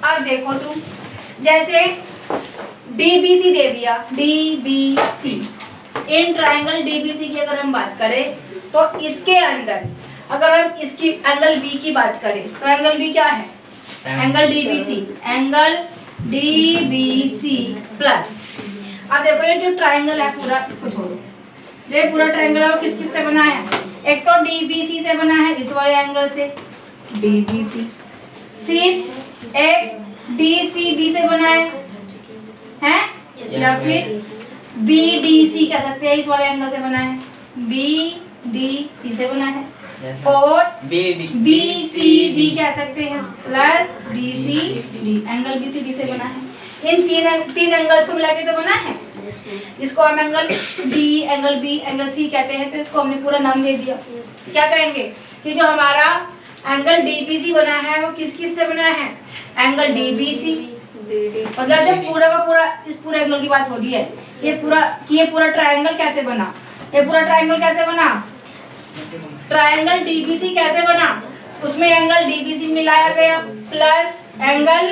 अब देखो तुम, जैसे DBC दे दिया, DBC, इन ट्रायंगल DBC की अगर हम बात करें तो इसके अंदर अगर हम इसकी एंगल B की बात करें तो एंगल B क्या है, angle DBC, angle DBC plus, अब देखो ये जो ट्रायंगल है पूरा, इसको छोड़ो, ये पूरा ट्रायंगल है वो किस किस से बना है, एक तो DBC से बना है, इस वाले एंगल से DBC, फिर एक DCB से बना है या फिर BDC कह सकते हैं, इस वाले एंगल से बना है, BDC से बना है, और BCD कह सकते हैं प्लस BCD, एंगल BCD से बना है। इन तीन एंगल्स को मिला के तो बना है, इसको हम angle D, angle B, angle C कहते हैं। तो इसको हमने पूरा नाम दे दिया। क्या कहेंगे कि जो हमारा एंगल DBC बना है वो किस किस से बना है, एंगल DBC, मतलब जो पूरा का पूरा इस पूरे एंगल की बात हो रही है, ये पूरा ट्रायंगल कैसे बना, ये पूरा ट्रायंगल कैसे बना, ट्रायंगल DBC कैसे बना, उसमें एंगल DBC मिलाया गया प्लस एंगल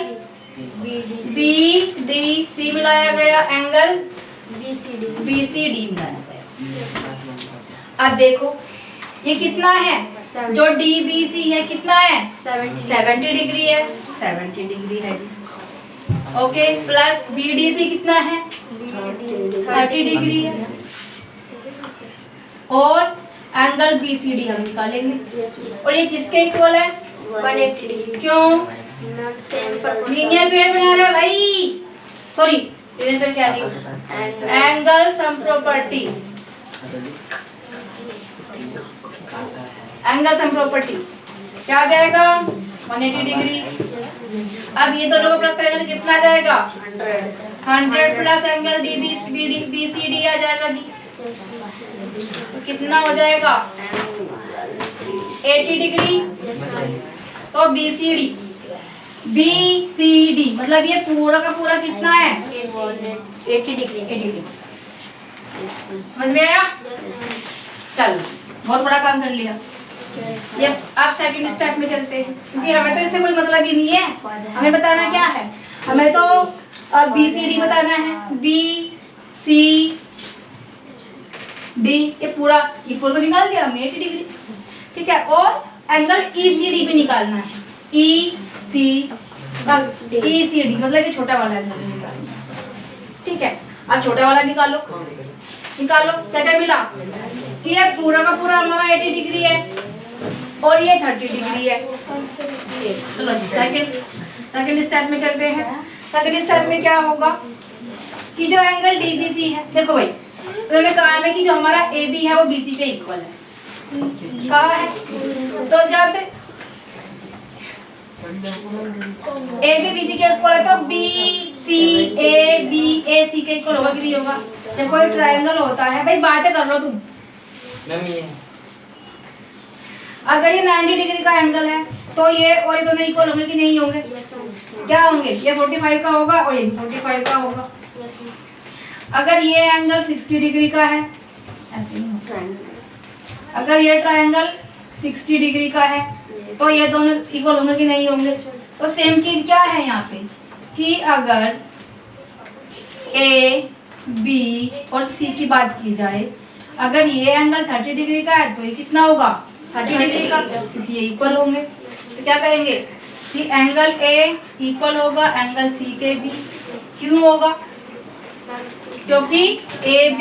BDC मिलाया गया, एंगल BCD मिलाया गया। अब देखो ये कितना है, जो DBC है कितना है, 70 डिग्री है, 70 डिग्री है जी। ओके, प्लस BDC कितना है, 30 डिग्री है, और एंगल BCD हम निकालेंगे, और ये किसके इक्वल है, 180 डिग्री। क्यों, सेम लीनियर पेयर बना रहे हैं भाई, सॉरी लीनियर पेयर क्या नहीं, angle sum property, angle sum property क्या आ जाएगा, 180 डिग्री। अब ये दोनों को प्लस करेंगे तो कितना आ जाएगा, 100 प्लस एंगल BCD आ जाएगा जी। तो कितना हो जाएगा 80 डिग्री। तो BCD मतलब ये पूरा का पूरा कितना है 80 डिग्री। 80 डिग्री। समझ में आया? चलो बहुत बड़ा काम कर लिया। ये आप सेकंड स्टेप में चलते हैं, क्योंकि हमें तो इससे कोई मतलब ही नहीं है। हमें बताना क्या है, हमें तो BCD बताना है। BCD ये पूरा इक्वल तो निकाल दिया हमने 80 डिग्री, ठीक है। और एंगल ECD भी निकालना है। ECD मतलब ये छोटा वाला एंगल निकालना है, ठीक है। अब छोटा वाला निकालो। क्या क्या मिला कि ये पूरा का पूरा हमारा 80 डिग्री है और ये 30 डिग्री है। चलो सेकंड स्टेप में चलते हैं। सेकंड स्टेप में क्या होगा कि जो एंगल DBC है, देखो भाई तो मैंने कहा है कि जो हमारा AB है वो BC के इक्वल है। कहा है तो जब AB BC के इक्वल है तो BC AB AC के इक्वल होगा कि नहीं होगा? जब कोई ट्रायंगल होता है, भाई बातें कर लो तुम। अगर ये 90 डिग्री का एंगल है तो ये और ये दोनों इक्वल होंगे कि नहीं होंगे? क्या होंगे? ये 45 का होगा और ये भी 45 का होगा। अगर ये एंगल 60 डिग्री का है, ऐसे नहीं होगा। अगर ये ट्रायंगल 60 डिग्री का है तो ये दोनों इक्वल होंगे कि नहीं होंगे? तो सेम चीज क्या है यहाँ पे कि अगर A, B और C की बात की जाए, अगर ये एंगल 30 डिग्री का है तो ये कितना होगा 30 डिग्री का, क्योंकि ये इक्वल होंगे। तो क्या कहेंगे कि एंगल A इक्वल होगा एंगल C के भी। क्यों होगा? क्योंकि AB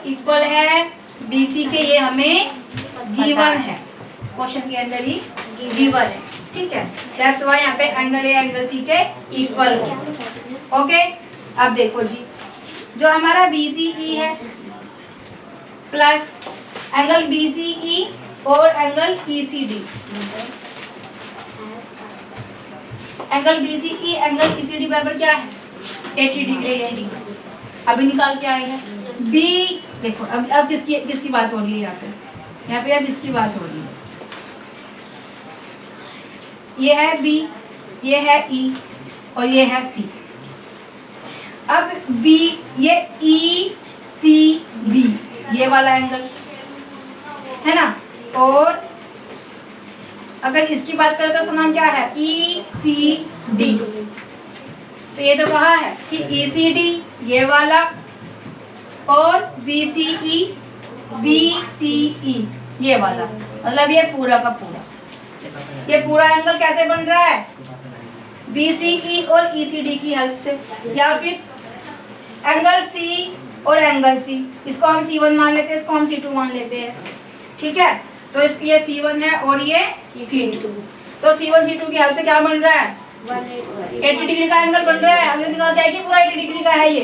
इक्वल है BC के, ये हमें गिवन है, क्वेश्चन के अंदर ही गिवन है, ठीक है। दैट्स व्हाई यहाँ पे एंगल A एंगल C के इक्वल हो। ओके, अब देखो जी, जो हमारा BCE है प्लस एंगल BCE और angle ECD, angle BCE angle ECD बराबर क्या है 80 डिग्री। अभी निकाल के आएगा B। देखो अब किसकी बात हो रही है यहाँ पे अब इसकी बात हो रही है। ये है B, ये है E और ये है C। अब B ये ECB ये वाला एंगल है ना, और अगर इसकी बात करें तो नाम क्या है ECD। तो ये तो कहा है कि ECD ये वाला और BCE ये वाला, मतलब ये पूरा का पूरा, ये पूरा एंगल कैसे बन रहा है BCE और ECD की हेल्प से, या फिर एंगल C और एंगल C, इसको हम C1 मान लेते हैं, इसको हम C2 मान लेते हैं, ठीक है। तो ये C1 है और ये C2। तो C1 C2 की हेल्प से क्या बन रहा है 80 डिग्री का एंगल बन रहा है। हमें निकाल क्या है कि पूरा 80 डिग्री का है ये।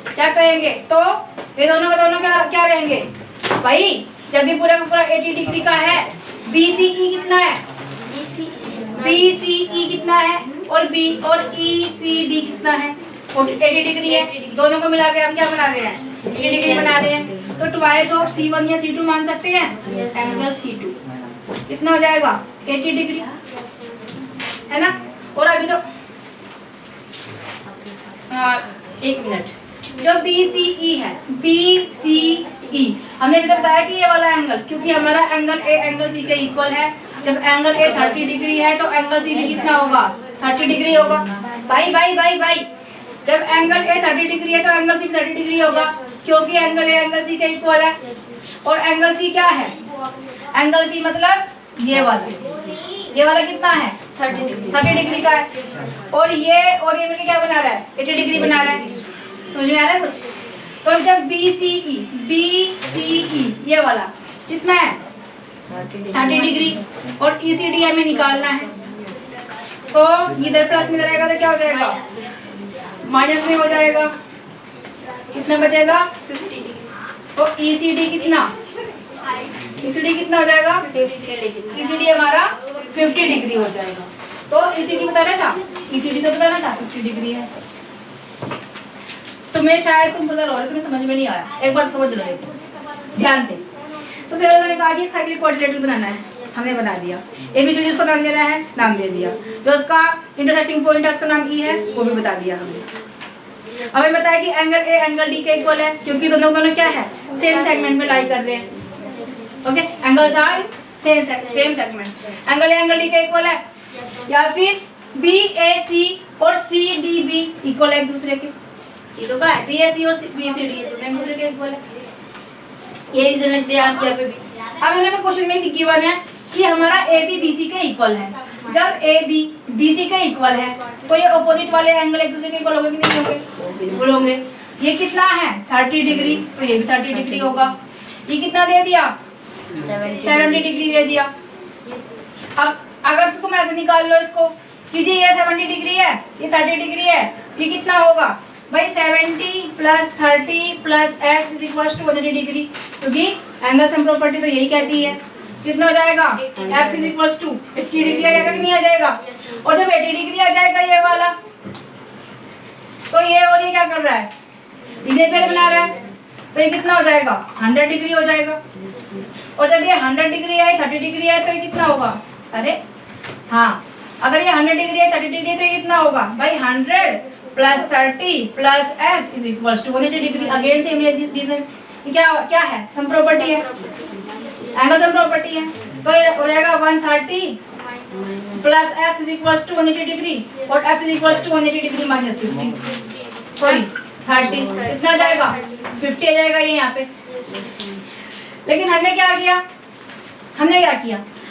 क्या कहेंगे तो ये दोनों का दोनों क्या रहेंगे भाई, जब भी पूरा का पूरा 80 डिग्री का है BCE कितना है BCE कितना है और ECD कितना है 80 डिग्री है। दोनों को मिला के हम क्या बना रहे हैं 80 डिग्री बना रहे हैं। तो ट्वाइस ऑफ C1 या C2 मान सकते हैं। एंगल C2 कितना हो जाएगा 80 डिग्री, है ना। और अभी तो एक मिनट, जो BCE है BCE हमने भी तो बताया कि ये वाला एंगल, क्योंकि हमारा एंगल A एंगल C के इक्वल है। जब एंगल A 30 डिग्री है तो एंगल C भी कितना होगा 30 डिग्री होगा। भाई भाई भाई भाई जब एंगल A 30 डिग्री है तो एंगल C 30 डिग्री होगा, क्योंकि एंगल A एंगल C के इक्वल है। और एंगल C क्या है, एंगल C मतलब ये वाला कितना है 30 डिग्री का है। और ये मिलकर क्या बना रहा है 80 डिग्री बना रहा है। समझ में आ रहा है कुछ? तो जब BCE ये वाला कितना है 30 डिग्री और ECD हमें निकालना है, तो इधर प्लस में रहेगा तो क्या हो जाएगा माइनस में हो जाएगा, कितना बचेगा 50 डिग्री। तो ECD कितना हो जाएगा ECD हमारा 50 डिग्री हो जाएगा। तो ECD बताना था 50 डिग्री है। तुम्हें शायद तुम बता रहे हो, तुम्हें समझ में नहीं आया, एक बार समझ लो ध्यान से। तो फिर उन्होंने कहा कि साइक्लिक क्वाड्रिलेटरल बनाना है, हमने बना दिया। ABCD उसको नाम देना है, नाम दे दिया। जो उसका इंटरसेक्टिंग पॉइंट है उसका नाम E है, वो भी बता दिया हमने। हमें बताया कि एंगल A एंगल D के इक्वल है, क्योंकि दोनों क्या है, सेम सेगमेंट में लाई कर रहे हैं। Okay, angles are same segment. Angle A angle D के इक्वल है, या फिर BAC और CDB इक्वल है एक दूसरे के। ये तो क्या है, BAC और BCD ये दोनों एक दूसरे के इक्वल है। ये रीजन लिखते हैं आप यहाँ पे भी। अब इन्होंने क्वेश्चन में गिवन है कि हमारा AB BC के इक्वल है। जब AB BC के इक्वल है तो ये ऑपोजिट वाले एंगल एक दूसरे के इक्वल होंगे कि नहीं होंगे? बिल्कुल होंगे। ये कितना है 30 डिग्री, तो ये भी 30 डिग्री होगा। ये कितना दे दिया 70 डिग्री दे दिया। अब अगर तुम ऐसे निकाल लो इसको कि जी ये 70 डिग्री है, ये 30 डिग्री है, ये कितना होगा भाई 70 plus 30 plus x is equal to 180 degree, क्योंकि एंगल सम प्रॉपर्टी तो यही कहती है। कितना हो जाएगा x is equal to 80 degree आ जाएगा कि नहीं आ जाएगा? और जब 80 डिग्री आ जाएगा ये वाला, तो ये और ये क्या कर रहा है, इधर पहले बना रहा है, तो ये कितना हो जाएगा 100 डिग्री हो जाएगा। और जब ये 100 डिग्री है 30 डिग्री है तो ये कितना होगा, अरे हाँ, अगर ये 100 डिग्री है 30 डिग्री तो ये कितना होगा भाई 100 plus 30 plus x is equal to 180 degree. Again same reason, क्या है, सम प्रॉपर्टी है, एंगल सम प्रॉपर्टी है। तो ये हो जाएगा 130 plus x is equal to 180 degree और x is equal to 180 degree minus 50, sorry 30, कितना जाएगा 50 आ जाएगा ये यहाँ पे। लेकिन हमने क्या किया,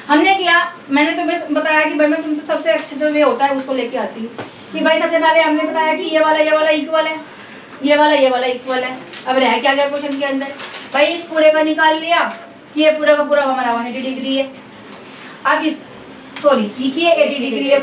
हमने किया, मैंने तुम्हें बताया कि भाई मैं तुमसे सबसे अच्छा जो वे होता है उसको लेके आती हूँ कि भाई सबसे पहले हमने बताया कि ये वाला इक्वल है, ये वाला इक्वल है। अब रह क्या गया क्वेश्चन के अंदर, भाई इस पूरे का निकाल लिया कि ये पूरा का पूरा हमारा 180 डिग्री है। अब इस ये 80 डिग्री है,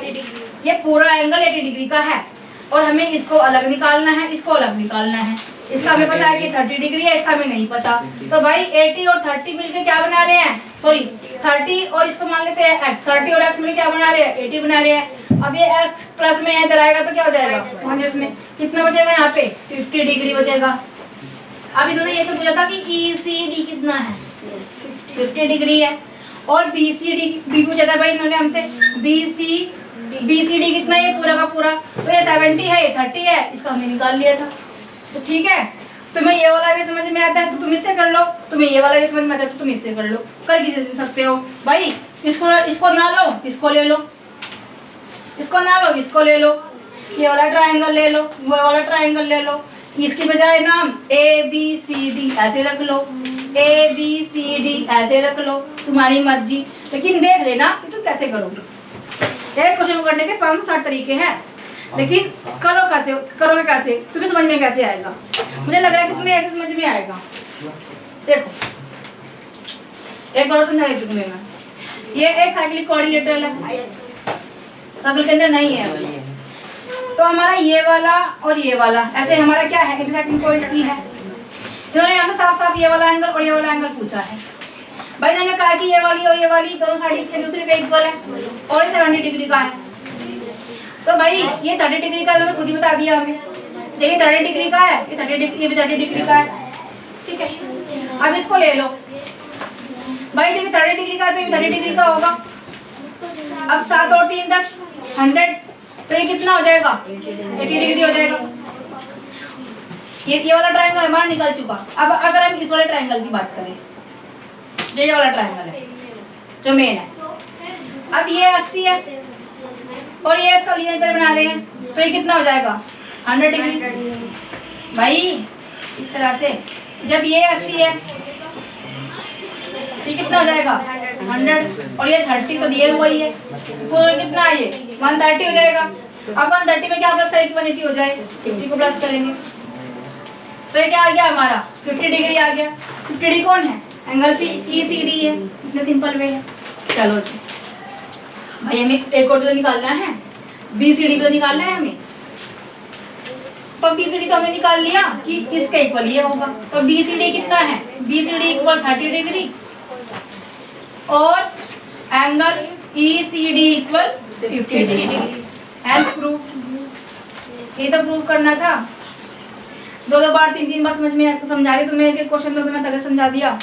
ये पूरा एंगल 80 डिग्री का है और हमें इसको अलग निकालना है, इसको अलग निकालना है। इसका हमें पता है कि 30 डिग्री है, इसका हमें नहीं पता। तो भाई 80 और 30 मिलकर क्या बना रहे हैं, 30 और इसको मान लेते हैं x, 30 और x मिलकर क्या बना रहे हैं 80 बना रहे हैं। अब ये x प्लस में इधर आएगा तो क्या हो जाएगा माइनस में, कितना बचेगा यहाँ पे 50 डिग्री बचेगा। अब इन्होंने ये तो पूछा था कि ECD कितना है, 50 डिग्री है। और BCD भी पूछा था भाई इन्होंने हमसे, BCD कितना है पूरा का पूरा, तो ये 70 है, ये 30 है, इसका हमने निकाल लिया था। तो ठीक है, तुम्हें ये वाला भी समझ में आता है तो तुम इससे कर लो, तुम्हें ये वाला भी समझ में आता है तो तुम इससे कर लो, कर किसी भी सकते हो भाई। इसको ना लो, इसको ले लो, इसको ना लो, इसको ले लो, ये वाला ट्रायंगल ले लो, वो वाला ट्रायंगल ले लो। इसकी बजाय नाम ABCD ऐसे रख लो, ABCD ऐसे रख लो, तुम्हारी मर्जी। लेकिन देख लेना कि तुम कैसे करोगे। एक क्वेश्चन करने के 560 तरीके हैं, लेकिन करोगे कैसे, तुम्हें समझ में कैसे आएगा? मुझे लग रहा है कि तुम्हें ऐसे समझ में आएगा। देखो एक और समझा देती तुम्हें मैं, ये एक साइक्लिक कोऑर्डिनेटर है, सर्कल के अंदर नहीं है, तो हमारा ये वाला और ये वाला ऐसे हमारा क्या है, इंटरसेक्टिंग पॉइंट ही है। इन्होंने यहाँ पे साफ साफ ये वाला एंगल और ये वाला एंगल पूछा है। भाई इन्होंने कहा कि ये वाली और ये वाली दोनों साइड एक दूसरे के इक्वल है और ये 70 डिग्री का है। तो भाई ये 30 डिग्री का इन्होंने खुद ही बता दिया हमें, जब ये 30 डिग्री का है, ये 30 डिग्री, ये भी 30 डिग्री का है, ठीक है। अब इसको ले लो भाई, जब ये 30 डिग्री का है तो ये 30 डिग्री का होगा। अब 7 और 3 10 100, तो ये कितना हो जाएगा 80 डिग्री हो जाएगा। ये वाला ट्रायंगल हमारा निकल चुका। अब अगर हम इस वाले ट्रायंगल की बात करें, ये वाला ट्रायंगल है जो मेन है, अब ये 80 है और ये इसका लीनियर पेयर बना रहे हैं, तो ये कितना हो जाएगा 100 डिग्री। भाई इस तरह से जब ये 80 है ये कितना हो जाएगा 100 और ये 30 तो दिए हुआ ही है, तो कितना है ये 130 हो जाएगा। अब 130 में क्या प्लस करेंगे 180 हो जाए, 50 को प्लस करेंगे तो ये क्या आ गया हमारा 50 डिग्री आ गया। 50 डिग्री कौन है, एंगल CCD है, इतना सिंपल वे है। चलो जी भाई हमें एक और तो निकालना है, BCD तो निकालना है हमें, तो BCD तो हमने निकाल लिया कि इसका इक्वल ये होगा। तो BCD कितना है, BCD इक्वल 30 डिग्री और angle ECD equal 50 degree. Has proof, ये तो प्रूव करना था। 2 बार 3 बार समझ में समझा रही तुम्हें एक क्वेश्चन तो मैं तरह समझा दिया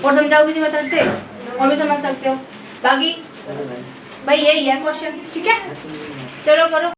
और समझाओ किसी मेथड से और भी समझ सकते हो। बाकी भाई यही है क्वेश्चन, ठीक है चलो करो।